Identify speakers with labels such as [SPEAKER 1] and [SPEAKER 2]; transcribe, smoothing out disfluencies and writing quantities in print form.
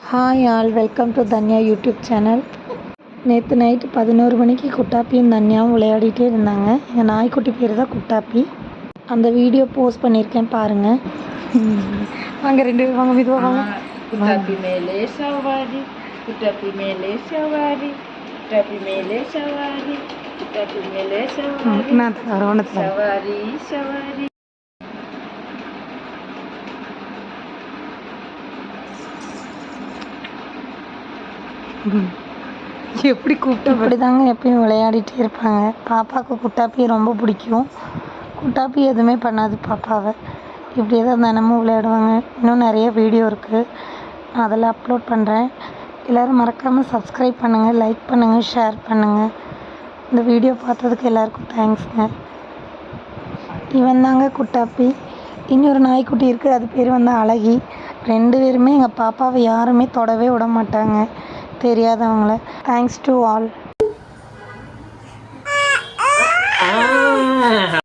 [SPEAKER 1] Hi all, welcome to Dhanya YouTube channel. நேற்று night 11 மணிக்கு குட்டாப்பியும் தன்யாவும் விளையாடிட்டே இருந்தாங்க. எங்கள் நாய்க்குட்டி பேர் தான் குட்டாப்பி. அந்த வீடியோ போஸ்ட் பண்ணியிருக்கேன் பாருங்கள். வாங்க ரெண்டு பேரும் வாங்க, மெதுவாக வாங்க.
[SPEAKER 2] குட்டாப்பி மேலே சவாரி, குட்டாப்பி மேலே சவாரி, குட்டாப்பி மேலே சவாரி, குட்டாப்பி மேலே சவாரி, சவாரி சவாரி.
[SPEAKER 1] எப்படி கூப்பிட்டு அப்படி தாங்க எப்பயும் விளையாடிட்டே இருப்பாங்க. பாப்பாவுக்கு குட்டாப்பி ரொம்ப பிடிக்கும். குட்டாப்பி எதுவுமே பண்ணாது பாப்பாவை. இப்படியே தான் தினமும் விளையாடுவாங்க. இன்னும் நிறைய வீடியோ இருக்குது, நான் அதெல்லாம் அப்லோட் பண்ணுறேன். எல்லோரும் மறக்காமல் சப்ஸ்கிரைப் பண்ணுங்கள், லைக் பண்ணுங்கள், ஷேர் பண்ணுங்கள். இந்த வீடியோ பார்த்ததுக்கு எல்லாருக்கும் தேங்க்ஸுங்க. இவன் தாங்க குட்டாப்பி. இன்னொரு நாய்க்குட்டி இருக்குது, அது பேர் வந்து அழகி. ரெண்டு பேருமே எங்கள் பாப்பாவை யாருமே தொடவே விட மாட்டாங்க, தெரியாதவங்கள. Thanks to all.